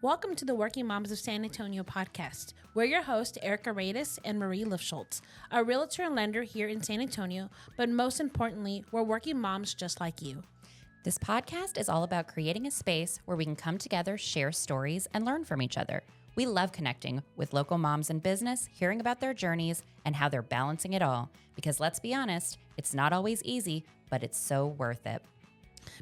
Welcome to the Working Moms of San Antonio podcast. We're your hosts, Erica Reyes and Marie Lifschultz, a realtor and lender here in San Antonio, but most importantly, we're working moms just like you. This podcast is all about creating a space where we can come together, share stories, and learn from each other. We love connecting with local moms in business, hearing about their journeys and how they're balancing it all. Because let's be honest, it's not always easy, but it's so worth it.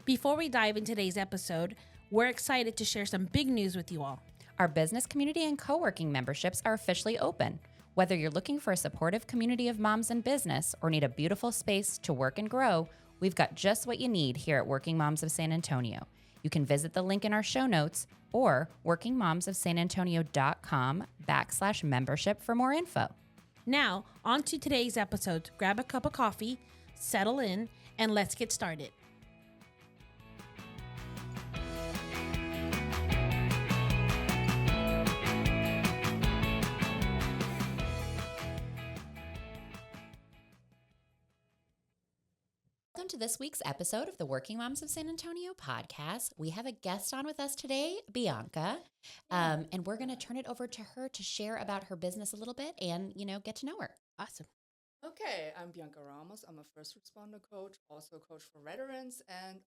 Before we dive into today's episode, we're excited to share some big news with you all. Our business community and co-working memberships are officially open. Whether you're looking for a supportive community of moms in business or need a beautiful space to work and grow, we've got just what you need here at Working Moms of San Antonio. You can visit the link in our show notes or workingmomsofsanantonio.com/membership for more info. Now, on to today's episode. Grab a cup of coffee, settle in, and let's get started. Welcome to this week's episode of the Working Moms of San Antonio podcast. We have a guest on with us today, Bianca, and we're going to turn it over to her to share about her business a little bit and, get to know her. Awesome. Okay, I'm Bianca Ramos. I'm a first responder coach, also a coach for veterans and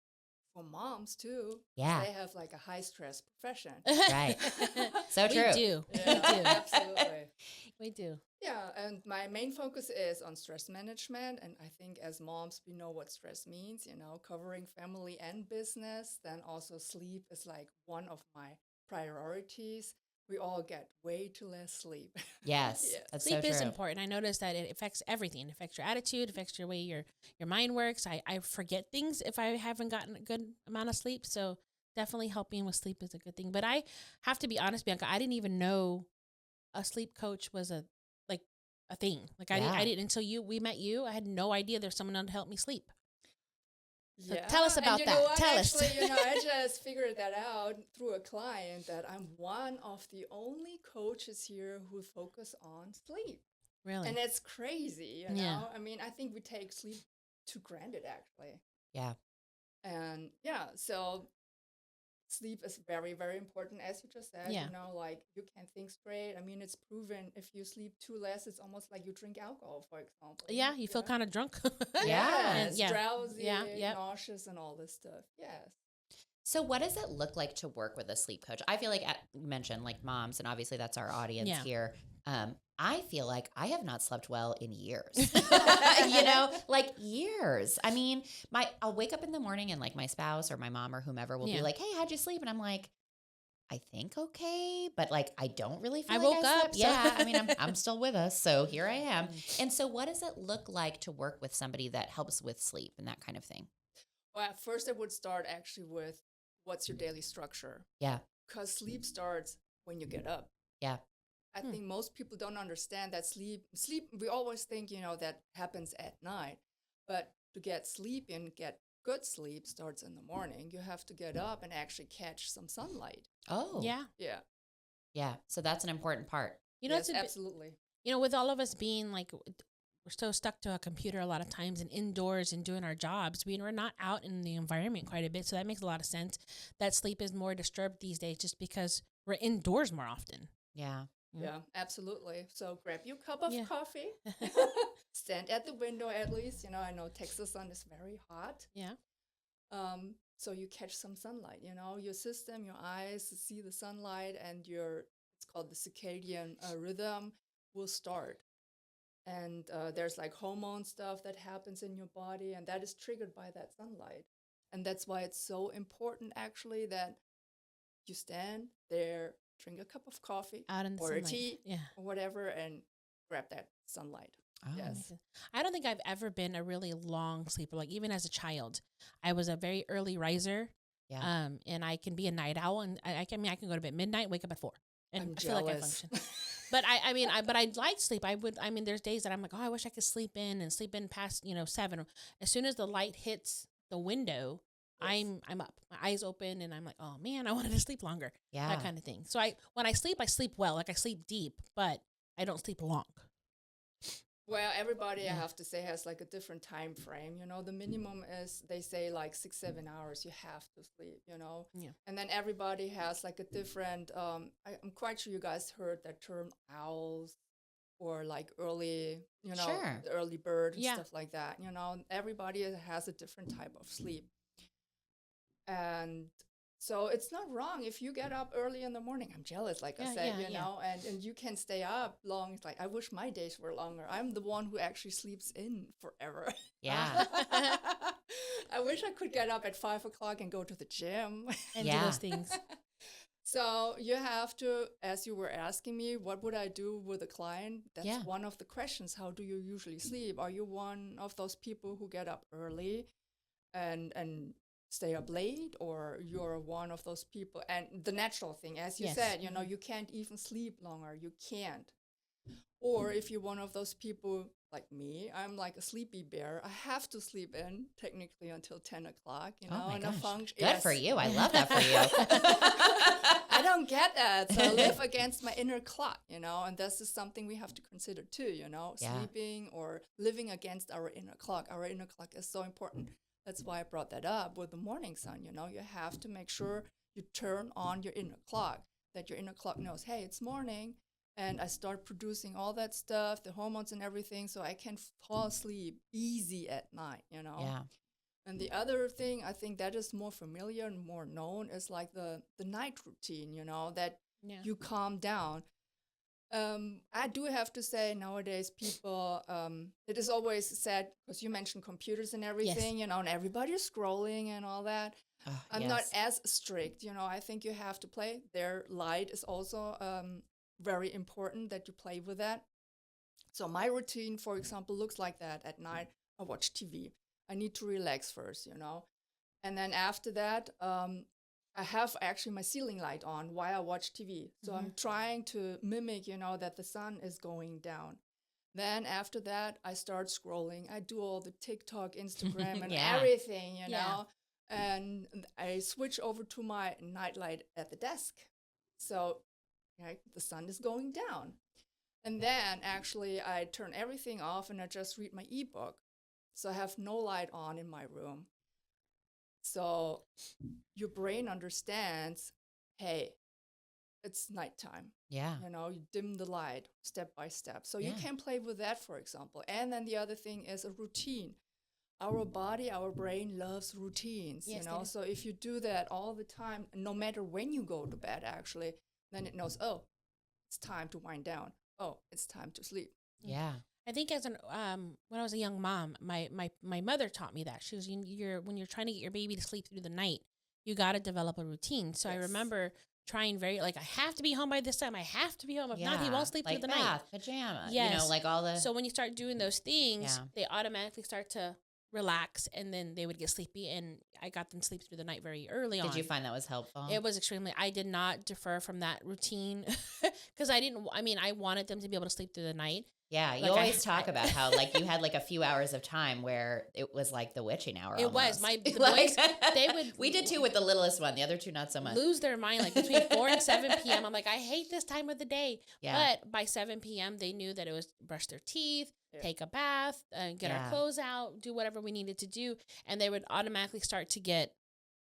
for moms too. Yeah. They have like a high stress profession. Right. So true. We do. Yeah, absolutely. We do. Yeah, and my main focus is on stress management. And I think as moms, we know what stress means, covering family and business. Then also sleep is like one of my priorities. We all get way too less sleep. Yes, Yeah. that's Sleep so is true. important. I noticed that it affects everything. It affects your attitude, affects your way your mind works. I forget things if I haven't gotten a good amount of sleep. So definitely helping with sleep is a good thing. But I have to be honest, Bianca, I didn't even know a sleep coach was a thing. Like I didn't until we met you. I had no idea there's someone to help me sleep. So Yeah. tell us about and that. What? Tell Actually, us. I just figured that out through a client that I'm one of the only coaches here who focus on sleep. Really? And it's crazy, you know? Yeah. I mean, I think we take sleep too granted, actually. Yeah. And yeah, so sleep is very, very important, as you just said. Yeah. Like you can't think straight. I mean, it's proven if you sleep too less, it's almost like you drink alcohol, for example. Yeah, you feel kind of drunk. Yeah. Yes, Yeah. drowsy, Yep. nauseous, and all this stuff. Yes. So what does it look like to work with a sleep coach? I feel like you mentioned like moms, and obviously that's our audience Yeah. here. I feel like I have not slept well in years, like years. I mean, I'll wake up in the morning and like my spouse or my mom or whomever will be like, "Hey, how'd you sleep?" And I'm like, I think okay, but like I don't really feel I like woke I up, slept. so- Yeah, I mean, I'm still with us, so here I am. And so, what does it look like to work with somebody that helps with sleep and that kind of thing? Well, at first, I would start actually with what's your daily structure? Yeah, Because sleep starts when you get up. yeah, I think most people don't understand that sleep, we always think, that happens at night. But to get sleep and get good sleep starts in the morning. You have to get up and actually catch some sunlight. oh, Yeah. Yeah. yeah. So that's an important part. Yes, It's absolutely. with all of us being like, we're so stuck to a computer a lot of times and indoors and doing our jobs. We're not out in the environment quite a bit. So that makes a lot of sense that sleep is more disturbed these days just because we're indoors more often. Yeah, Yeah, absolutely. So grab your cup of Yeah. coffee, stand at the window at least. I know Texas sun is very hot. Yeah. So you catch some sunlight, your system, your eyes see the sunlight and it's called the circadian rhythm will start. And there's like hormone stuff that happens in your body and that is triggered by that sunlight. And that's why it's so important actually that you stand there, drink a cup of coffee Out in the or sunlight. a tea Yeah. or whatever and grab that sunlight. oh. Yes. I don't think I've ever been a really long sleeper. Like even as a child, I was a very early riser. Yeah. And I can be a night owl, and I can go to bed midnight, wake up at 4, and I'm I feel like I jealous. function. But I like sleep. There's days that I'm like, oh, I wish I could sleep in past 7. As soon as the light hits the window, Yes. I'm up, my eyes open, and I'm like, oh man, I wanted to sleep longer. Yeah. That kind of thing. So when I sleep well, like I sleep deep, but I don't sleep long. Well, everybody, I have to say, has like a different time frame. The minimum is, they say, like 6-7 hours you have to sleep, Yeah. And then everybody has like a different, I'm quite sure you guys heard that term owls, or like early, Sure. the early bird and Yeah. stuff like that. Everybody has a different type of sleep. And so it's not wrong if you get up early in the morning. I'm jealous, like I said, and you can stay up long. It's like, I wish my days were longer. I'm the one who actually sleeps in forever. Yeah. I wish I could get up at 5 o'clock and go to the gym. And do those things. So you have to, as you were asking me, what would I do with a client? That's one of the questions. How do you usually sleep? Are you one of those people who get up early and stay up late, or you're one of those people? And the natural thing, as you said, you can't even sleep longer. You can't. Or if you're one of those people like me, I'm like a sleepy bear. I have to sleep in technically until 10 o'clock, Oh my and gosh. function. Good for you. I love that for you. I don't get that. So I live against my inner clock, and this is something we have to consider too, sleeping or living against our inner clock. Our inner clock is so important. That's why I brought that up with the morning sun. You have to make sure you turn on your inner clock, that your inner clock knows, hey, it's morning, and I start producing all that stuff, the hormones and everything, so I can fall asleep easy at night, Yeah. And the other thing, I think that is more familiar and more known, is like the night routine, that you calm down. I do have to say, nowadays people, it is always said, because you mentioned computers and everything, and everybody's scrolling and all that. I'm not as strict, I think you have to play. Their light is also very important, that you play with that. So my routine, for example, looks like that. At night, I watch TV. I need to relax first, And then after that, I have actually my ceiling light on while I watch TV. So I'm trying to mimic, that the sun is going down. Then after that, I start scrolling. I do all the TikTok, Instagram, and everything, and I switch over to my nightlight at the desk. So the sun is going down. And then actually I turn everything off and I just read my ebook. So I have no light on in my room. So your brain understands, hey, it's nighttime. Yeah. You dim the light step by step. So you can play with that, for example. And then the other thing is a routine. Our body, our brain loves routines, So if you do that all the time, no matter when you go to bed, actually, then it knows, oh, it's time to wind down. Oh, it's time to sleep. Yeah. I think as when I was a young mom, my mother taught me that. She was, when you're trying to get your baby to sleep through the night, you got to develop a routine. So I remember trying I have to be home by this time. I have to be home. If not, he won't sleep through the night. Pajama. Yes. Like all the. So when you start doing those things, they automatically start to relax, and then they would get sleepy, and I got them to sleep through the night very early on. Did you find that was helpful? It was extremely. I did not defer from that routine because I wanted them to be able to sleep through the night. Yeah, you always talk about how like you had like a few hours of time where it was like the witching hour. It almost. was the boys. They would. We did too with the littlest one. The other two not so much. Lose their mind like between 4 and 7 p.m. I'm like, I hate this time of the day. Yeah. But by 7 p.m. they knew that it was brush their teeth, take a bath, get our clothes out, do whatever we needed to do, and they would automatically start to get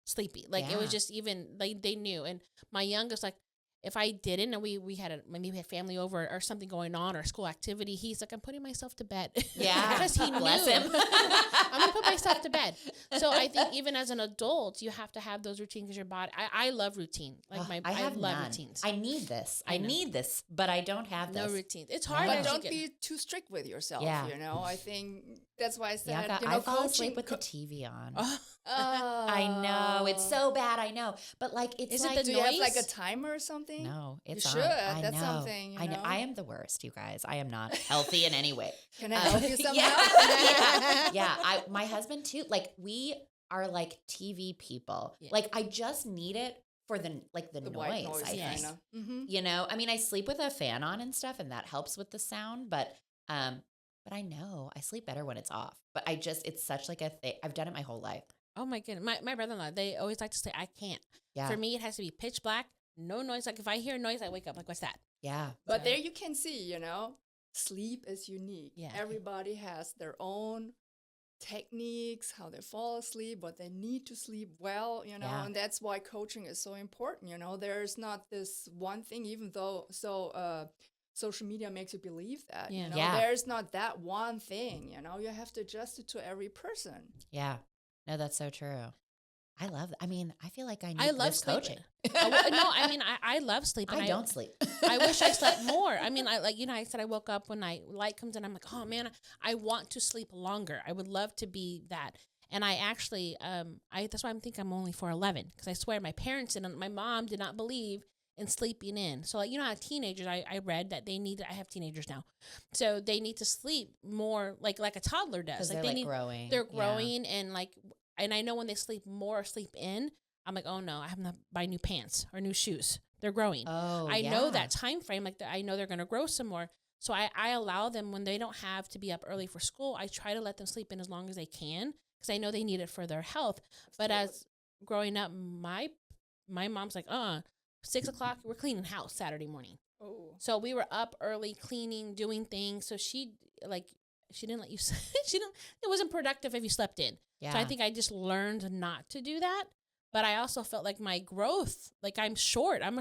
sleepy. Like it was just even like they knew. And my youngest, like, if I didn't, and we had maybe we had family over or something going on or school activity, he's like, I'm putting myself to bed. Yeah, because he bless knew. him. I'm gonna put myself to bed. So I think even as an adult, you have to have those routines because your body. I love routine. Like I love none. routines. I need this. I need this, but I don't have this. No routines. It's hard. But don't be too strict with yourself. Yeah. I think that's why I said. I fall asleep with the TV on. I know it's so bad. I know, but like it's Is like it the do noise? you have like a timer or something? No, it's you on. should. I That's know. something. I know. I am the worst, you guys. I am not healthy in any way. Can I help you somehow? Yeah. My husband too. Like we are like TV people. Yeah. Like I just need it for the noise. White noise, I think. Mm-hmm. I mean, I sleep with a fan on and stuff, and that helps with the sound. But I know I sleep better when it's off. But it's such like a thing. I've done it my whole life. Oh my goodness. My brother-in-law, they always like to say, I can't. Yeah. For me, it has to be pitch black, no noise. Like if I hear noise, I wake up. Like, what's that? Yeah. But there you can see, sleep is unique. Yeah. Everybody has their own techniques, how they fall asleep, but they need to sleep well, Yeah. and that's why coaching is so important. There's not this one thing, even though social media makes you believe that, Yeah. Yeah. there's not that one thing, you have to adjust it to every person. Yeah. No, that's so true. I love that. I mean, I feel like I need I love this sleep. coaching. I love sleep. And I don't sleep. I wish I slept more. I mean, I said I woke up when light comes in. I'm like, oh man, I want to sleep longer. I would love to be that. And I actually, that's why I'm thinking I'm only 4'11", because I swear my parents and my mom did not believe in sleeping in. So how teenagers, I read that they need. I have teenagers now, so they need to sleep more, like a toddler does. Like they're growing. They're growing, and I know when they sleep more, sleep in. I'm like, oh no, I have to buy new pants or new shoes. They're growing. Oh, I know that time frame. I know they're going to grow some more. So I allow them, when they don't have to be up early for school, I try to let them sleep in as long as they can, because I know they need it for their health. But as growing up, my mom's like, 6 o'clock, we're cleaning house Saturday morning. Oh. So we were up early, cleaning, doing things. So she didn't let you, it wasn't productive if you slept in. Yeah. So I think I just learned not to do that. But I also felt like my growth, like I'm short. I'm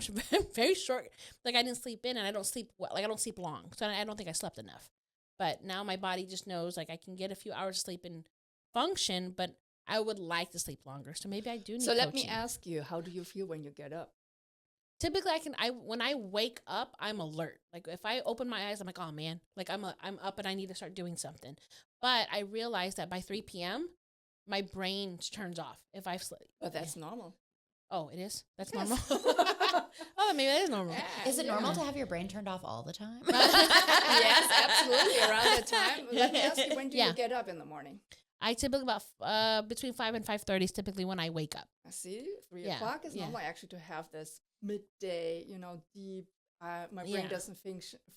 very short. Like I didn't sleep in, and I don't sleep well. Like I don't sleep long. So I don't think I slept enough. But now my body just knows, like I can get a few hours of sleep and function, but I would like to sleep longer. So maybe I do need So let me coaching. ask you, how do you feel when you get up? Typically when I wake up, I'm alert. Like if I open my eyes, I'm like, oh man, like I'm up and I need to start doing something. But I realize that by 3 p.m., my brain turns off if I've slept. But that's normal. Oh, it is? That's Yes. normal? Oh, maybe that is normal. Yeah, Is it normal to have your brain turned off all the time? Yes, absolutely. Around that time. Let me ask you, when do Yeah. you get up in the morning? I typically between 5 and 5:30 is typically when I wake up. I see. 3 Yeah, o'clock is yeah. normal actually to have this midday, deep. My brain Yeah. doesn't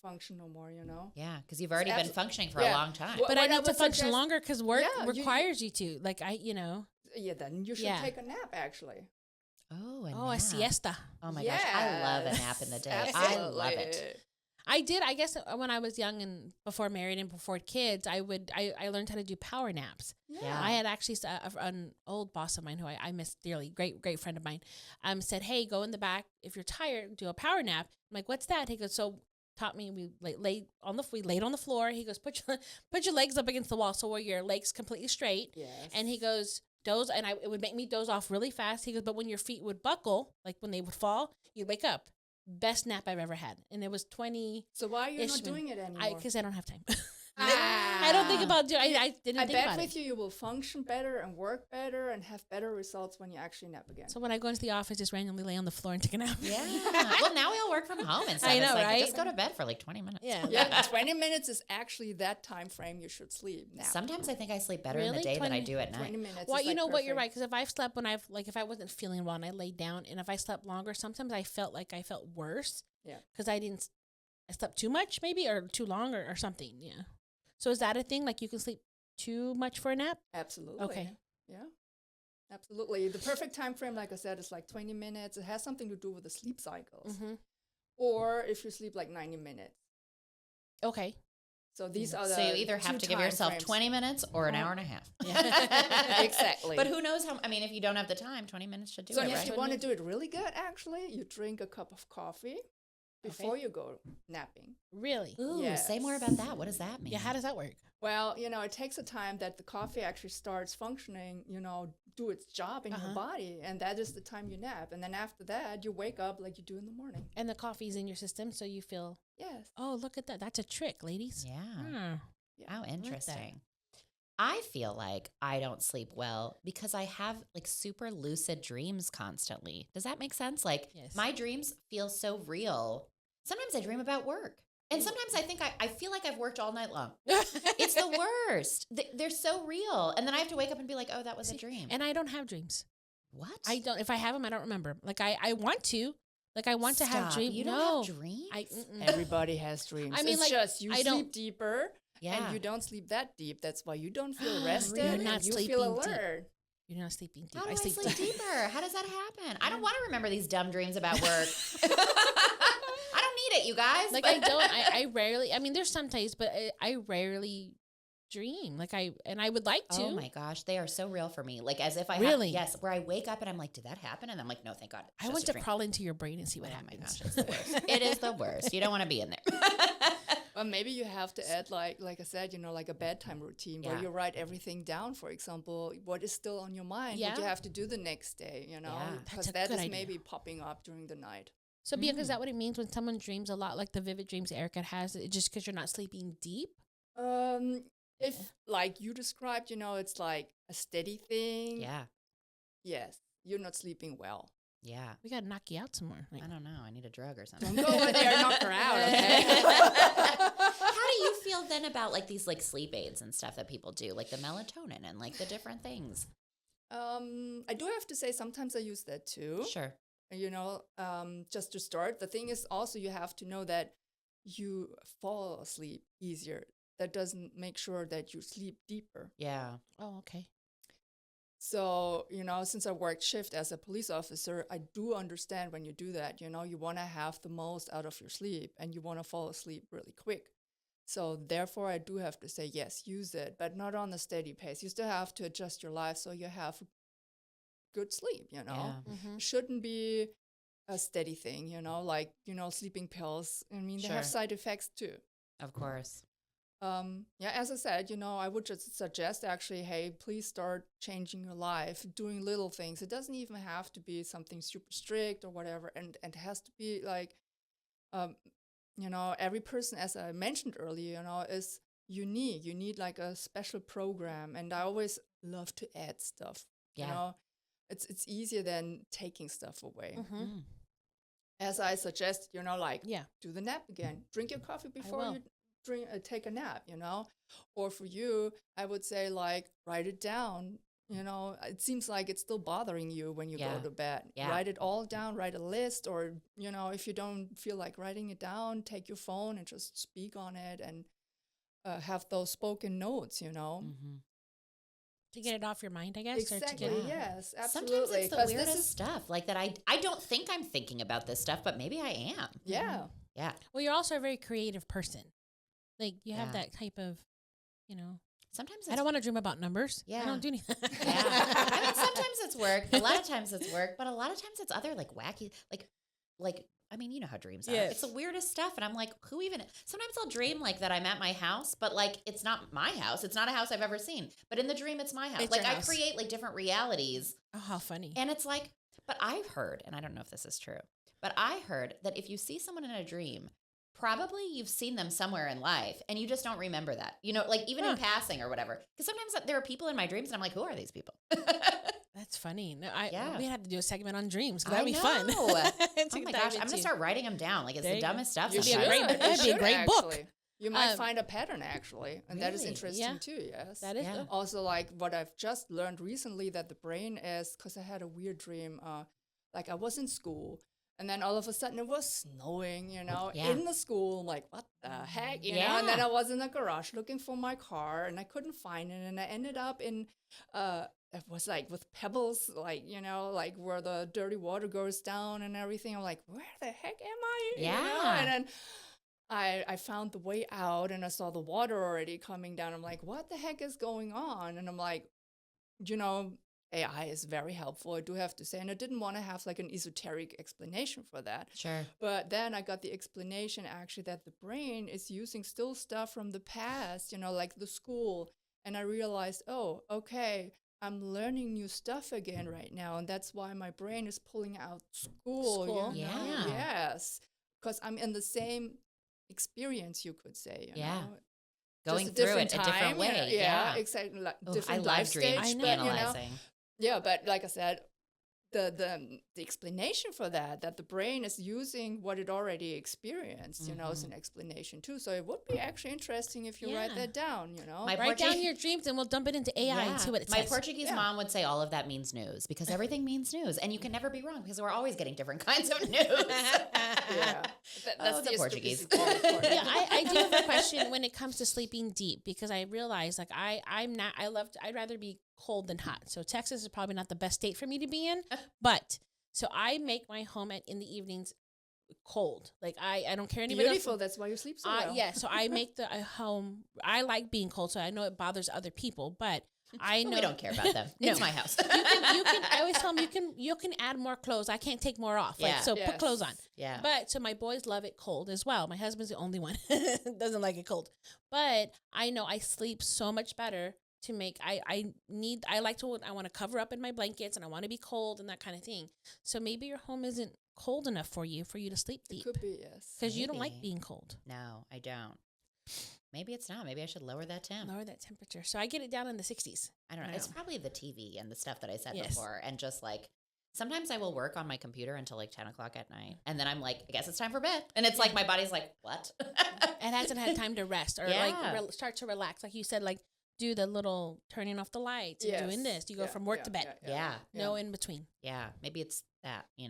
function no more, Yeah, because you've already been Abso- functioning for yeah. a long time. Well, But what I I need to would function suggest- longer because work Yeah, you- requires you to. Like Yeah, then you should Yeah. take a nap actually. Oh, a nap. siesta. Oh my gosh, I love a nap in the day. I love it. Absolutely. I did. I guess when I was young and before married and before kids, I learned how to do power naps. Yeah. I had actually an old boss of mine who I miss dearly, great friend of mine, said, hey, go in the back. If you're tired, do a power nap. I'm like, what's that? He goes, so taught me, we laid on the floor. He goes, put your legs up against the wall. So where your legs completely straight. Yes. And he goes, doze. And it would make me doze off really fast. He goes, but when your feet would buckle, like when they would fall, you'd wake up. Best nap I've ever had. And it was 20. So why are you Ish not doing it anymore? Because I don't have time. I don't think about doing. I didn't I think bet about with it. you will function better and work better and have better results when you actually nap again. So when I go into the office, just randomly lay on the floor and take a nap. Yeah. Well, now we all work from home and stuff. I It's know, like, right? just go to bed for like 20 minutes. Yeah. Yeah, 20 minutes is actually that time frame you should sleep now. Sometimes I think I sleep better in the Really? day than I 20 do at 20 night. minutes. Well, is you like know what? You're perfect. right. Because if I've slept when if I wasn't feeling well and I laid down, and if I slept longer, sometimes I felt worse. Yeah. Because I slept too much, maybe, or too long, or something. Yeah. So is that a thing? Like you can sleep too much for a nap? Absolutely. Okay. Yeah. Absolutely. The perfect time frame, like I said, is like 20 minutes. It has something to do with the sleep cycles. Mm-hmm. Or if you sleep like 90 minutes. Okay. So these are the So you either have two to give time yourself frames. 20 minutes or an hour and a half. Exactly. But who knows how, I mean, if you don't have the time, 20 minutes should do So it, if right? you want to do it really good, actually, you drink a cup of coffee before you go napping. Really? Ooh, Yes. say more about that. What does that mean? Yeah. How does that work? Well, it takes a time that the coffee actually starts functioning, do its job in your body. And that is the time you nap. And then after that, you wake up like you do in the morning. And the coffee's in your system, so you feel. Yes. Oh, look at that! That's a trick, ladies. Yeah. Hmm. How that. interesting. I feel like I don't sleep well because I have like super lucid dreams constantly. Does that make sense? Like Yes. my dreams feel so real. Sometimes I dream about work. And sometimes I think I feel like I've worked all night long. It's the worst. They're so real. And then I have to wake up and be like, oh, that was a dream. And I don't have dreams. What? I don't. If I have them, I don't remember. Like I want to. Like I want to have Stop. dreams. You don't no. have dreams? Everybody has dreams. I mean, it's like, just you I sleep don't- deeper Yeah. and you don't sleep that deep. That's why you don't feel rested. You're and not you sleeping feel deep. alert. You're not sleeping deep. How do I sleep deep. deeper? How does that happen? I don't want to remember these dumb dreams about work. I don't need it, you guys. Like I rarely, I mean, there's some days, but I rarely dream. Like I would like to. Oh my gosh, they are so real for me. Like as if I Really? yes, where I wake up and I'm like, did that happen? And I'm like, no, thank God. I want to crawl into your brain and see what happens. Oh my gosh, it's the worst. It is the worst. You don't want to be in there. Well, maybe you have to add, like I said, like a bedtime routine where you write everything down. For example, what is still on your mind, what you have to do the next day, because that is maybe popping up during the night. So, Bianca, is that what it means when someone dreams a lot, like the vivid dreams Erica has, just because you're not sleeping deep? If, like you described, it's like a steady thing. Yeah. Yes, you're not sleeping well. Yeah. We got to knock you out some more. I don't know. I need a drug or something. Don't go over there and knock her out, okay? How do you feel then about like these like sleep aids and stuff that people do, like the melatonin and like the different things? I do have to say sometimes I use that too. Sure. Just to start. The thing is also you have to know that you fall asleep easier. That doesn't make sure that you sleep deeper. Yeah. Oh, okay. So, since I worked shift as a police officer, I do understand when you do that, you want to have the most out of your sleep and you want to fall asleep really quick. So therefore, I do have to say, yes, use it, but not on a steady pace. You still have to adjust your life so you have good sleep, Yeah. It shouldn't be a steady thing, like, sleeping pills. I mean, they have side effects too. Of course. As I said, I would just suggest actually, hey, please start changing your life, doing little things. It doesn't even have to be something super strict or whatever. And it has to be like, every person, as I mentioned earlier, is unique. You need like a special program. And I always love to add stuff. Yeah. It's easier than taking stuff away. Mm-hmm. As I suggest, do the nap again. Drink your coffee before you take a nap, or for you, I would say like write it down. It seems like it's still bothering you when you go to bed. Yeah. Write it all down, write a list, or if you don't feel like writing it down, take your phone and just speak on it and have those spoken notes. Mm-hmm. To get it off your mind, I guess. Exactly. Or to get Yes, absolutely. Sometimes it's the weirdest stuff, like that. I don't think I'm thinking about this stuff, but maybe I am. Yeah. Yeah. Well, you're also a very creative person. Like you have that type of, Sometimes I don't want to dream about numbers. Yeah. I don't do anything. Yeah. I mean, sometimes it's work. A lot of times it's work, but a lot of times it's other like wacky, like I mean, you know how dreams are. Yes. It's the weirdest stuff. And I'm like, who even, sometimes I'll dream like that I'm at my house, but like, it's not my house. It's not a house I've ever seen, but in the dream, it's my house. It's like your I house. create like different realities. Oh, how funny. And it's like, but I've heard, and I don't know if this is true, but I heard that if you see someone in a dream, probably you've seen them somewhere in life and you just don't remember that, like even in passing or whatever. Because sometimes there are people in my dreams and I'm like, who are these people? That's funny. No, we have to do a segment on dreams. That'd be fun. Oh my gosh, I'm going to start writing them down. Like it's the dumbest stuff. You That'd be a great book. You might find a pattern actually, and that is Really? interesting too. Yes, That is also like what I've just learned recently, that the brain is, because I had a weird dream. Like I was in school, and then all of a sudden it was snowing. In the school. I'm like, what the heck, know? And then I was in the garage looking for my car, and I couldn't find it, and I ended up in it was like with pebbles, like, like where the dirty water goes down and everything. I'm like, where the heck am I? Yeah. And then I found the way out and I saw the water already coming down. I'm like, what the heck is going on? And I'm like, AI is very helpful, I do have to say. And I didn't want to have like an esoteric explanation for that. Sure. But then I got the explanation actually that the brain is using still stuff from the past, like the school. And I realized, oh, okay, I'm learning new stuff again right now. And that's why my brain is pulling out school. Yeah. Yes. Because I'm in the same experience, you could say. Yeah. Know? Going Just through it a different way. Yeah, exactly. Like different I life love dream stage, analyzing. Yeah, but like I said, the explanation for that the brain is using what it already experienced, as an explanation too. So it would be actually interesting if you write that down, My Write down your dreams and we'll dump it into AI and see what it My says. Portuguese mom would say all of that means news, because everything means news, and you can never be wrong because we're always getting different kinds of news. Yeah, that's the Portuguese. Yeah, I do have a question when it comes to sleeping deep, because I realize like I'd rather be cold than hot. So Texas is probably not the best state for me to be in, but so I make my home in the evenings cold. Like I don't care anybody Beautiful. else. That's why you sleep so well. Yeah, so I make the home. I like being cold, so I know it bothers other people, but I know We don't care about them. No. It's my house. you can. I always tell them you can add more clothes. I can't take more off. Like Yeah. so, put clothes on. Yeah. But so my boys love it cold as well. My husband's the only one doesn't like it cold. But I know I sleep so much better to make. I want to cover up in my blankets and I want to be cold and that kind of thing. So maybe your home isn't cold enough for you to sleep deep. It could be, yes. Because you don't like Maybe. being cold. No, I don't. Maybe it's not. Maybe I should lower that temp. Lower that temperature. So I get it down in the 60s. I don't know. It's probably the TV and the stuff that I said Yes. before. And just like, sometimes I will work on my computer until like 10 o'clock at night. And then I'm like, I guess it's time for bed. And it's like, my body's like, what? It hasn't had time to rest or Yeah. start to relax. Like you said, like do the little turning off the lights and doing this. You go from work to bed. Yeah. No in between. Yeah. Maybe it's that, Yeah.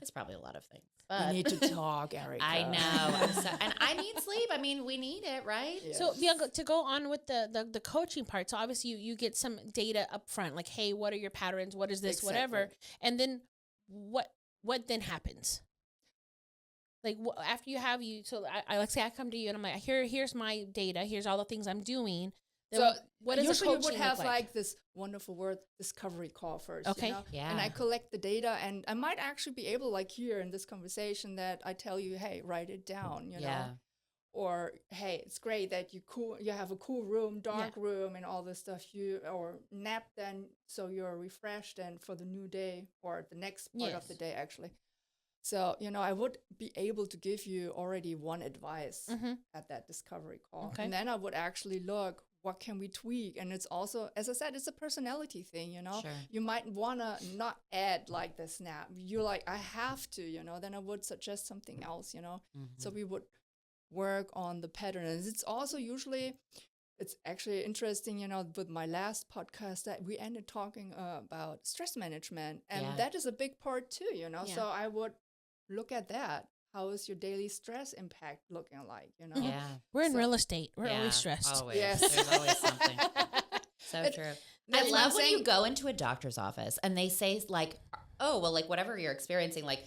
It's probably a lot of things. We But need to talk, Erica. I know. And I need sleep. I mean, we need it, right? Yes. So Bianca, to go on with the coaching part, so obviously you get some data up front, like, hey, what are your patterns? What is this? Exactly. Whatever. And then what then happens? Like after so I like say I come to you and I'm like, here's my data. Here's all the things I'm doing. Then So what does usually the you coaching would have look like this wonderful word discovery call first. Okay. You know? Yeah. And I collect the data and I might actually be able, like here in this conversation, that I tell you, hey, write it down, you know. Or hey, it's great that you have a cool room, dark room and all this stuff. Or nap then so you're refreshed and for the new day or the next part of the day actually. So, I would be able to give you already one advice at that discovery call. Okay. And then I would actually look, what can we tweak? And it's also, as I said, it's a personality thing, Sure. You might want to not add like the snap. You're like, I have to, then I would suggest something else, So we would work on the patterns. It's also usually, it's actually interesting, with my last podcast that we ended talking about stress management. And that is a big part too, So I would look at that. How is your daily stress impact looking like, Yeah. We're in real estate. We're always stressed. Always. Yes. There's always something. So true. I That's what love I'm when you saying. go into a doctor's office and they say like, oh, well, like whatever you're experiencing, like,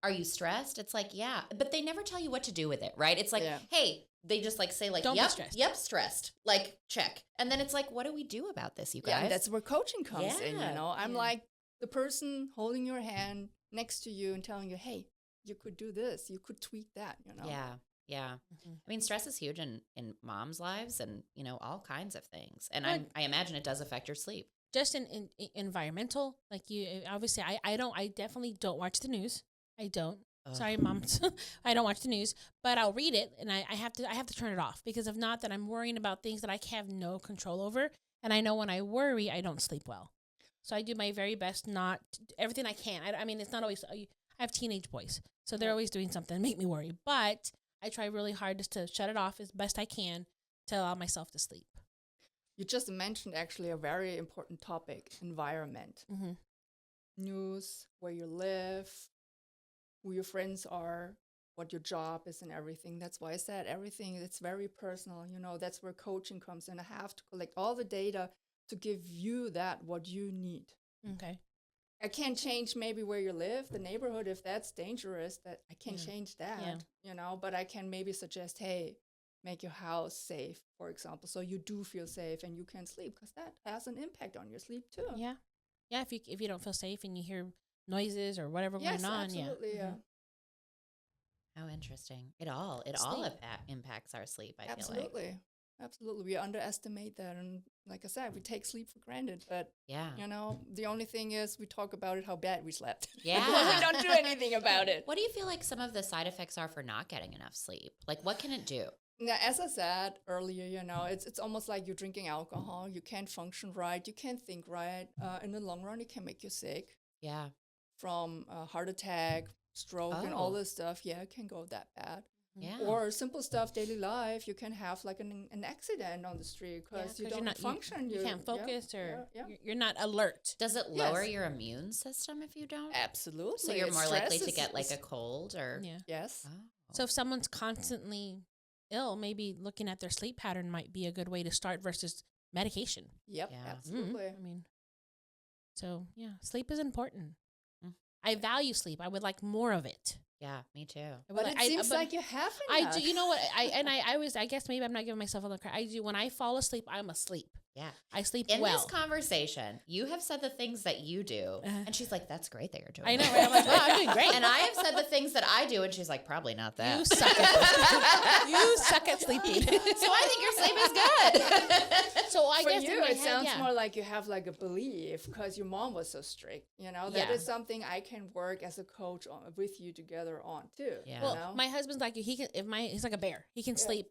are you stressed? It's like, yeah, but they never tell you what to do with it, right? It's like, hey, they just like say like, Don't be yep, stressed. yep, stressed, like check. And then it's like, what do we do about this, you guys? Yeah, and that's where coaching comes in, Yeah. I'm like the person holding your hand next to you and telling you, hey, you could do this, you could tweak that, Yeah. Yeah. I mean, stress is huge in moms' lives and, all kinds of things. And I imagine it does affect your sleep. Just in environmental, like you, obviously, I definitely don't watch the news. I don't. Sorry, moms. I don't watch the news, but I'll read it and I have to turn it off because if not, then I'm worrying about things that I have no control over. And I know when I worry, I don't sleep well. So I do my very best not everything I can. I mean, it's not always, I have teenage boys, so they're always doing something to make me worry, but I try really hard just to shut it off as best I can to allow myself to sleep. You just mentioned actually a very important topic, environment. News, where you live, who your friends are, what your job is and everything. That's why I said everything, it's very personal. That's where coaching comes in. I have to collect all the data to give you what you need. Okay. I can't change maybe where you live, the neighborhood, if that's dangerous, that I can't change that, but I can maybe suggest, hey, make your house safe, for example, so you do feel safe and you can sleep because that has an impact on your sleep too. Yeah. Yeah, if you don't feel safe and you hear noises or whatever going on, absolutely, yeah. How interesting. It all impacts our sleep, I feel like. Absolutely. We underestimate that. And like I said, we take sleep for granted. But, the only thing is we talk about it, how bad we slept. Yeah. We don't do anything about it. What do you feel like some of the side effects are for not getting enough sleep? Like, what can it do? Now, as I said earlier, it's almost like you're drinking alcohol. You can't function right. You can't think right. In the long run, it can make you sick. Yeah. From a heart attack, stroke, and all this stuff. Yeah, it can go that bad. Yeah. Or simple stuff, daily life. You can have like an accident on the street because you don't function. You can't focus or you're not alert. Does it lower your immune system if you don't? Absolutely. So you're more likely to get like a cold or? Yeah. Yes. Oh. So if someone's constantly ill, maybe looking at their sleep pattern might be a good way to start versus medication. Yep. Yeah. Absolutely. I mean, so yeah, sleep is important. I value sleep. I would like more of it. Yeah, me too. But it seems like you have enough. I do. You know what? I guess maybe I'm not giving myself a little credit. I do. When I fall asleep, I'm asleep. Yeah. I sleep In well. this conversation, you have said the things that you do, and she's like, that's great that you're doing I know, that. right? I'm like, wow, I'm doing great. And I have said the things that I do, and she's like, probably not that. You suck at you suck at sleeping. So I think your sleep is good. So I For guess you, in my it head, sounds yeah. more like you have like a belief because your mom was so strict. You know, that Yeah. is something I can work as a coach on, with you together on too. Yeah. Well, you know? my husband's like he can. He's like a bear. He can sleep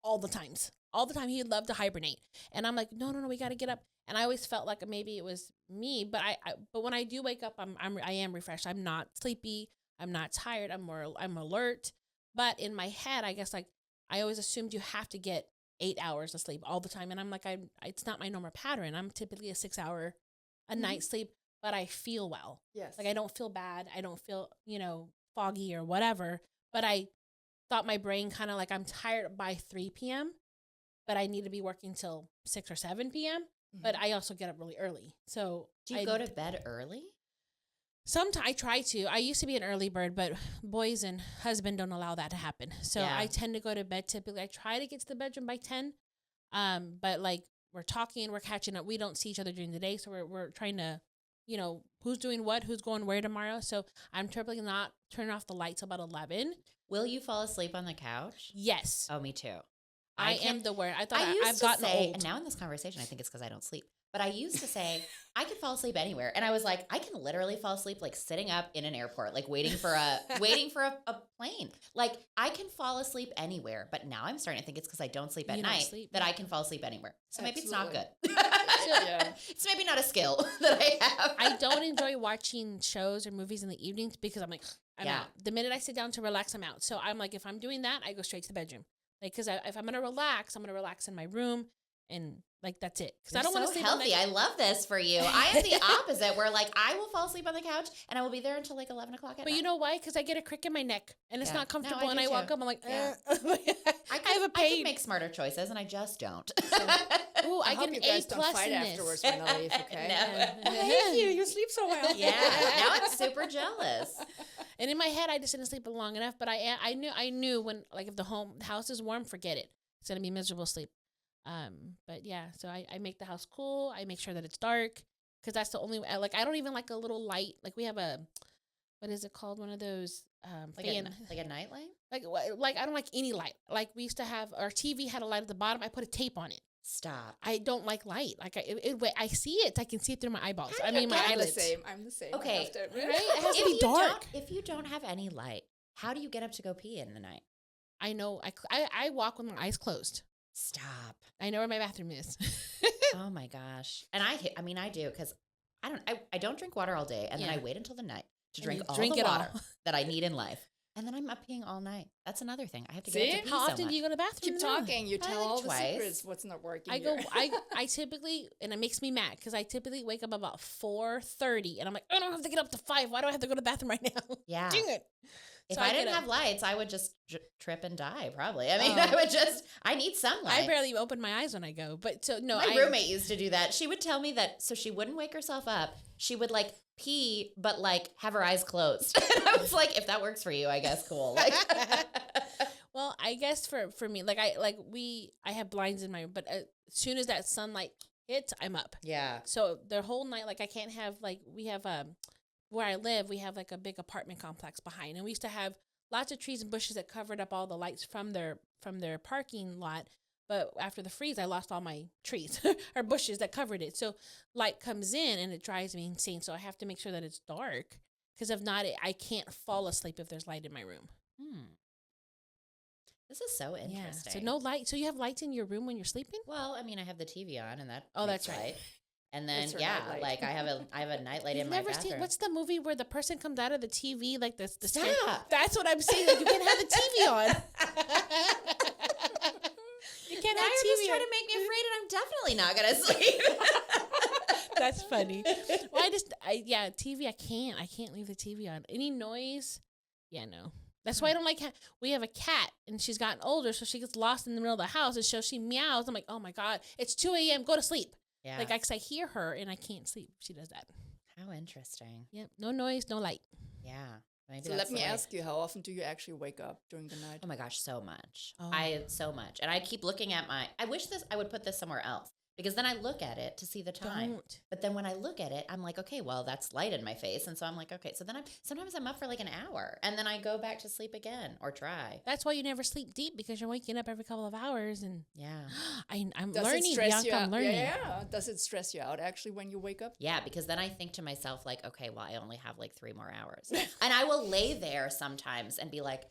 all the times. All the time. He'd love to hibernate, and I'm like, no, we got to get up. And I always felt like maybe it was me, but but when I do wake up, I am refreshed. I'm not sleepy. I'm not tired. I'm alert. But in my head, I guess like I always assumed you have to get 8 hours of sleep all the time, and I'm like, it's not my normal pattern. I'm typically a 6 hour a night sleep, but I feel well. Yes. Like I don't feel bad. I don't feel foggy or whatever. But I thought my brain kind of like I'm tired by 3 p.m. but I need to be working till 6 or 7 p.m. But I also get up really early. So Do you go to bed early? Sometimes I try to. I used to be an early bird, but boys and husband don't allow that to happen. So Yeah. I tend to go to bed typically. I try to get to the bedroom by 10. But like we're talking, we're catching up. We don't see each other during the day. So we're trying to, who's doing what, who's going where tomorrow. So I'm typically not turning off the lights about 11. Will you fall asleep on the couch? Yes. Oh, me too. I am the word. I thought used I've to gotten say, old. and now in this conversation, I think it's because I don't sleep. But I used to say I could fall asleep anywhere, and I was like, I can literally fall asleep like sitting up in an airport, like waiting for a plane. Like I can fall asleep anywhere. But now I'm starting to think it's because I don't sleep at You don't night sleep, that yeah. I can fall asleep anywhere. So maybe it's not good. Yeah. It's maybe not a skill that I have. I don't enjoy watching shows or movies in the evenings because I'm like, I'm Yeah. out. The minute I sit down to relax, I'm out. So I'm like, if I'm doing that, I go straight to the bedroom. Like, because if I'm going to relax, I'm going to relax in my room. And like, that's it. Because I don't want to so sleep healthy. I love this for you. I am the opposite where like I will fall asleep on the couch and I will be there until like 11 o'clock at night. But you know why? Because I get a crick in my neck and it's Yeah. not comfortable. No, I and do I walk too. up, I'm like, Yeah. I have a I pain. could make smarter choices and I just don't. Ooh, I hope get you an guys A don't plus fight in this. afterwards when I leave, okay? No. Thank you. You sleep so well. Yeah, now I'm super jealous. And in my head, I just didn't sleep long enough. But I knew when, like, if the house is warm, forget it. It's gonna be miserable sleep. But yeah, so I make the house cool. I make sure that it's dark because that's the only way. Like, I don't even like a little light. Like we have what is it called? One of those Like fan. a nightlight? Like I don't like any light. Like we used to have our TV had a light at the bottom. I put a tape on it. Stop. I don't like light. Like I see it. I can see it through my eyeballs. How I do you mean my get I'm the eyelids. same. I'm the same. I Okay. have to admit. Right? It has to be dark. If you don't have any light, how do you get up to go pee in the night? I know. I walk with my eyes closed. Stop. I know where my bathroom is. Oh my gosh. And I do because I don't drink water all day and then I Yeah. wait until the night to And drink you all drink the it all. water that I need in life. And then I'm up peeing all night. That's another thing. I have to get See? up to pee How so often much. do you go to the bathroom? Keep in the morning? talking. You I tell like all the twice. secrets. What's not working I go. here. I typically, and it makes me mad because I typically wake up about 4:30, and I'm like, I don't have to get up to 5. Why do I have to go to the bathroom right now? Yeah. Dang it! If So I get didn't up. have lights, I would just trip and die probably. I mean, Oh. I need sunlight. I barely open my eyes when I go. But so no, My roommate used to do that. She would tell me that so she wouldn't wake herself up. She would like pee, but like have her eyes closed. And I was like, if that works for you, I guess cool. Like, Well, I guess for me, like I have blinds in my room, but as soon as that sunlight hits, I'm up. yeah. So the whole night, like I can't have we have where I live, we have like a big apartment complex behind, and we used to have lots of trees and bushes that covered up all the lights from their parking lot. But after the freeze, I lost all my trees or bushes that covered it. So light comes in and it drives me insane. So I have to make sure that it's dark because if not, I can't fall asleep if there's light in my room. This is so Yeah. interesting. So no light. So you have lights in your room when you're sleeping? Well, I mean, I have the TV on, and that. Oh, makes that's right. light. And then That's her yeah, nightlight. like I have a nightlight You've in my never bathroom. seen what's the movie where the person comes out of the TV like the scare- Stop. That's what I'm saying. Like you can't have the TV on. You can't Now have you're TV just on. trying to make me afraid, and I'm definitely not gonna sleep. That's funny. Well, TV. I can't leave the TV on. Any noise? Yeah, no. That's why I don't like. We have a cat, and she's gotten older, so she gets lost in the middle of the house, and so she meows. I'm like, oh my god, it's 2 a.m. Go to sleep. Yeah. Like I hear her, and I can't sleep. She does that. How interesting. Yep. No noise, no light. Yeah. Maybe So that's let me the way. ask you, how often do you actually wake up during the night? Oh my gosh, so much. Oh. So much. And I keep looking at I wish I would put this somewhere else because then I look at it to see the time. Don't. But then when I look at it, I'm like, okay, well, that's light in my face. And so I'm like, okay. So then sometimes I'm up for like an hour and then I go back to sleep again or try. That's why you never sleep deep, because you're waking up every couple of hours. And Yeah. I'm Does learning, it stress you Bianca. out? I'm learning. Yeah. Does it stress you out actually when you wake up? Yeah, because then I think to myself, like, okay, well, I only have like 3 more hours. And I will lay there sometimes and be like,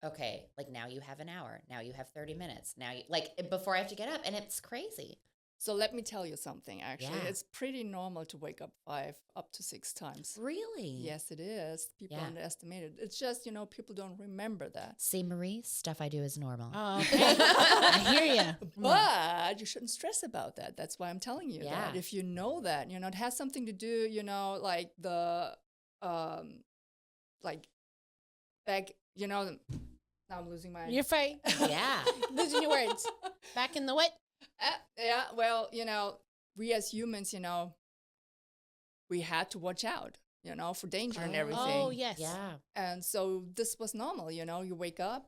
okay, like now you have an hour. Now you have 30 minutes. Now you before I have to get up. And it's crazy. So let me tell you something, actually. Yeah. It's pretty normal to wake up 5 up to 6 times. Really? Yes, it is. People Yeah. underestimate it. It's just, people don't remember that. See, Marie, stuff I do is normal. Oh, okay. I hear you. But you shouldn't stress about that. That's why I'm telling you Yeah. that. If you know that, it has something to do, like the, like back, now I'm losing my. You're fine. Yeah. Losing your words. Back in the what? Yeah, well, we as humans, we had to watch out, for danger and everything. Oh, yes. Yeah. And so this was normal, you wake up,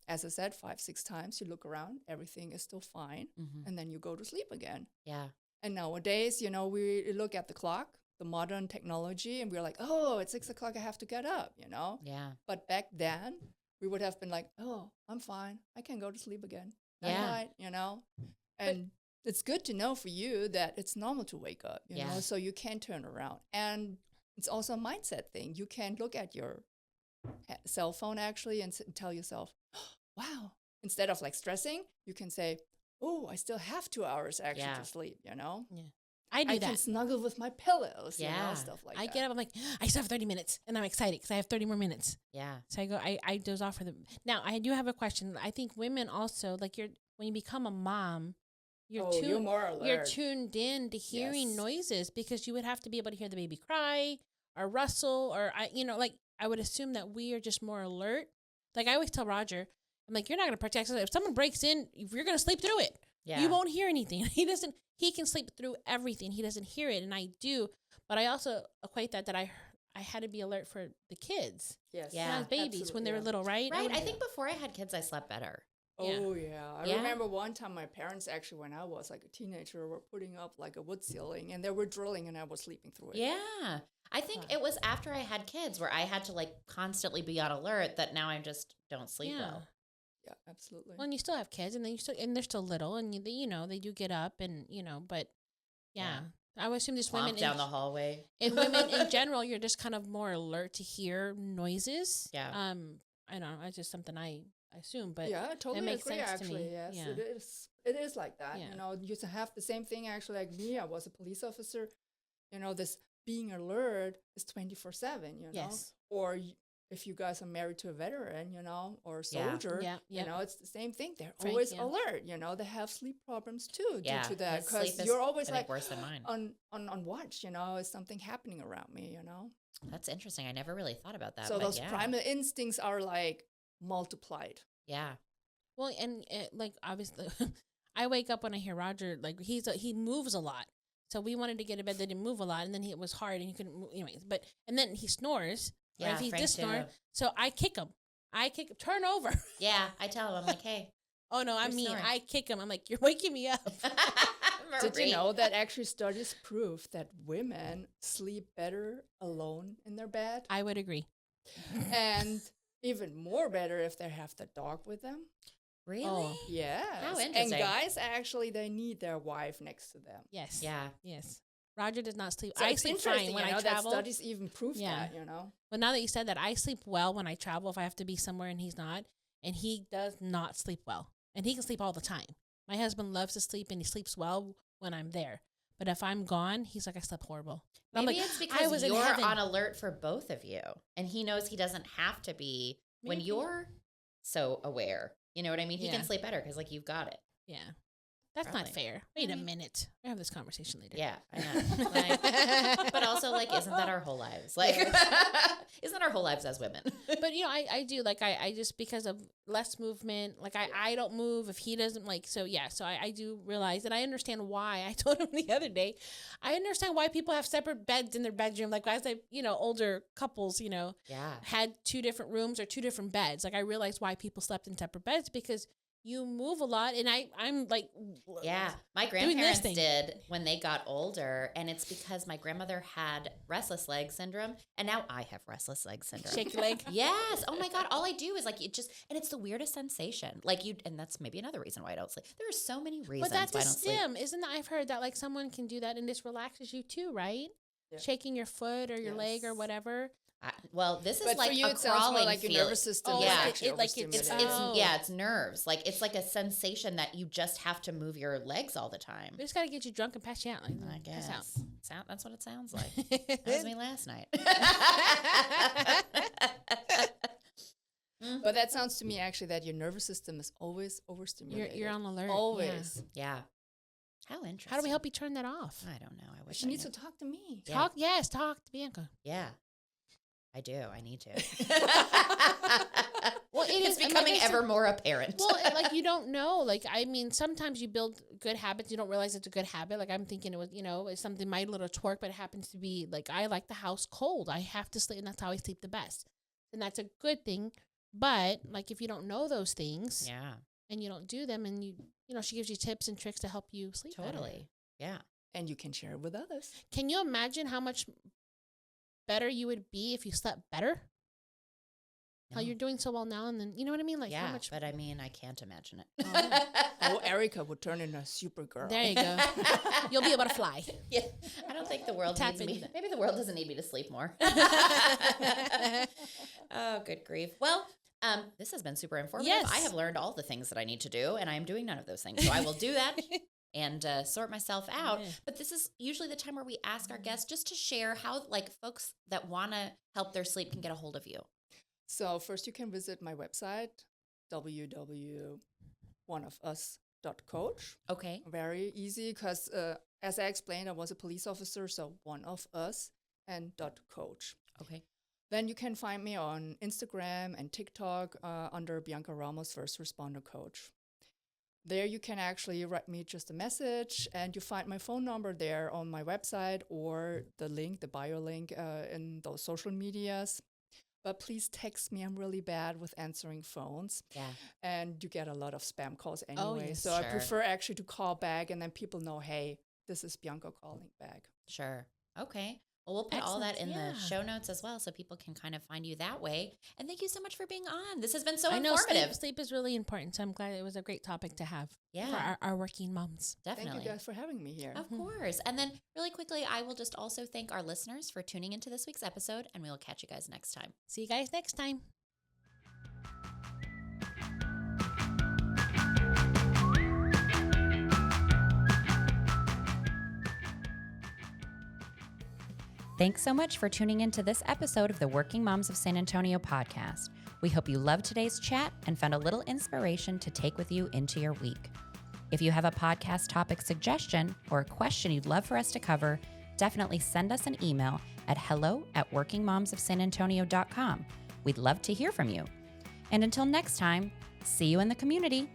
as I said, 5, 6 times, you look around, everything is still fine, Mm-hmm. and then you go to sleep again. Yeah. And nowadays, we look at the clock, the modern technology, and we're like, oh, it's 6 o'clock, I have to get up, Yeah. But back then, we would have been like, oh, I'm fine, I can go to sleep again. Yeah. Night, And it's good to know for you that it's normal to wake up, Yeah. so you can turn around. And it's also a mindset thing. You can look at your cell phone actually and tell yourself, wow. Instead of like stressing, you can say, oh, I still have 2 hours actually Yeah. to sleep, Yeah. I do I that. can snuggle with my pillows, Yeah. stuff like I that. get up, I'm like, I still have 30 minutes. And I'm excited because I have 30 more minutes. Yeah. So I doze off for them. Now, I do have a question. I think women also, like when you become a mom, you're more alert. you're tuned in to hearing Yes. noises, because you would have to be able to hear the baby cry or rustle, or I would assume that we are just more alert. Like I always tell Roger, I'm like, you're not going to protect us. If someone breaks in, you're going to sleep through it. Yeah. You won't hear anything. He can sleep through everything. He doesn't hear it. And I do. But I also equate that I had to be alert for the kids. Yes. Yeah. As babies when they were Absolutely, little, right? Right. I would've- think before I had kids, I slept better. Yeah. Oh, yeah. I Yeah. remember one time my parents actually, when I was like a teenager, were putting up like a wood ceiling and they were drilling and I was sleeping through it. Yeah. I think it was after I had kids where I had to like constantly be on alert that now I just don't sleep well. Yeah, absolutely. Well, and you still have kids, and they're still little, and they do get up, and but yeah. I would assume just women Plonk down the hallway. and women in general, you're just kind of more alert to hear noises. Yeah. I don't know. It's just something I assume, but yeah, I totally makes agree, sense to actually. me. Yes, Yeah. it is. It is like that. Yeah. You used to have the same thing actually like me. I was a police officer. This being alert is 24/7, Yes. Or if you guys are married to a veteran, or a Yeah. soldier, Yeah. it's the same thing. They're Frank, always yeah. alert, they have sleep problems too Yeah. due to that. His sleep Because is, you're always I think, like worse than mine. on watch, is something happening around me, That's interesting. I never really thought about that. So but those yeah. primal instincts are like multiplied. Yeah. Well, and like obviously, I wake up when I hear Roger. Like he moves a lot, so we wanted to get a bed that didn't move a lot, and then it was hard and he couldn't move. Anyways, and then he snores. Or Yeah, if he Frank does snore, too. so I kick him. Turn over. Yeah. I tell him, I'm like, hey. Oh no, I You're mean snoring. I kick him. I'm like, you're waking me up. Did Marie. you know that actually studies prove that women sleep better alone in their bed? I would agree. And even more better if they have the dog with them. Really? Oh. Yes. How And interesting. guys, actually, they need their wife next to them. Yes. Yeah. Yes. Roger does not sleep. So I it's sleep interesting, fine when you know, I travel. that studies even prove Yeah. that, But now that you said that, I sleep well when I travel. If I have to be somewhere and he's not, and he does not sleep well, and he can sleep all the time. My husband loves to sleep, and he sleeps well when I'm there. But if I'm gone, he's like, I slept horrible. And I'm Maybe like, it's I because was in you're heaven. on alert for both of you. And he knows he doesn't have to be when Maybe. you're so aware. You know what I mean? He Yeah. can sleep better because, like, you've got it. Yeah. That's Probably. not fair. Wait a minute. We'll have this conversation later. Yeah, I know. Like, but also, like, isn't that our whole lives? Like, isn't our whole lives as women? But, you know, I do, like, I just, because of less movement, like, I don't move if he doesn't, like, so, yeah. So I do realize, and I understand why. I told him the other day, I understand why people have separate beds in their bedroom. Like, as you know, older couples, you know, had 2 different rooms or 2 different beds. Like, I realized why people slept in separate beds, because you move a lot, and I'm like, yeah, my grandparents did when they got older, and it's because my grandmother had restless leg syndrome, and now I have restless leg syndrome. Shake your leg. Yes. Oh my God. All I do is like it just, and it's the weirdest sensation. Like and that's maybe another reason why I don't sleep. There are so many reasons. But that's why a I don't sleep. stim, isn't that? I've heard that like someone can do that, and this relaxes you too, right? Yeah. Shaking your foot or your leg or whatever. Well, this is But like for you, a it sounds crawling more like your feeling. nervous system. Oh, is yeah. actually It's overstimulated. It's nerves. Like it's like a sensation that you just have to move your legs all the time. We just gotta get you drunk and pass you out. Like, I guess that's what it sounds like. that That was me last night. But that sounds to me actually that your nervous system is always overstimulated. You're on alert. Always. Yeah. How interesting. How do we help you turn that off? I don't know. I wish She I needs knew. to talk to me. Yeah. Talk to Bianca. Yeah. I do. I need to. Well, it's becoming ever more apparent. Well, like you don't know. Like, I mean, sometimes you build good habits. You don't realize it's a good habit. Like I'm thinking it was, you know, it's something my little twerk, but it happens to be like I like the house cold. I have to sleep, and that's how I sleep the best. And that's a good thing. But like if you don't know those things, yeah, and you don't do them, and you know, she gives you tips and tricks to help you sleep totally. better. Yeah. And you can share it with others. Can you imagine how much better you would be if you slept better? How you're doing so well now, and then you know what I mean? Like yeah, how much? but I mean, I can't imagine it. Oh, Erica would turn into a super girl. There you go. You'll be able to fly. Yeah, I don't think the world Tap needs me. into- Maybe the world doesn't need me to sleep more. Oh, good grief. Well, this has been super informative. Yes. I have learned all the things that I need to do, and I am doing none of those things. So I will do that and sort myself out. Yeah. But this is usually the time where we ask our guests just to share how, like, folks that want to help their sleep can get a hold of you. So first you can visit my website, www.oneofus.coach. Okay. Very easy because as I explained, I was a police officer, so one of us and .coach. Okay. Then you can find me on Instagram and TikTok under Bianca Ramos, First Responder Coach. There you can actually write me just a message, and you find my phone number there on my website or the link, the bio link in those social medias. But please text me. I'm really bad with answering phones. Yeah. And you get a lot of spam calls anyway. yes. So I Sure. prefer actually to call back, and then people know, hey, this is Bianca calling back. Sure. Okay. Well, we'll put all that in Excellent. the Yeah. show notes as well so people can kind of find you that way. And thank you so much for being on. This has been so I know informative. sleep is really important, so I'm glad it was a great topic to have Yeah. for our working moms. Definitely. Thank you guys for having me here. Of course. And then really quickly, I will just also thank our listeners for tuning into this week's episode, and we will catch you guys next time. See you guys next time. Thanks so much for tuning into this episode of the Working Moms of San Antonio podcast. We hope you loved today's chat and found a little inspiration to take with you into your week. If you have a podcast topic suggestion or a question you'd love for us to cover, definitely send us an email at hello@workingmomsofsanantonio.com. We'd love to hear from you. And until next time, see you in the community.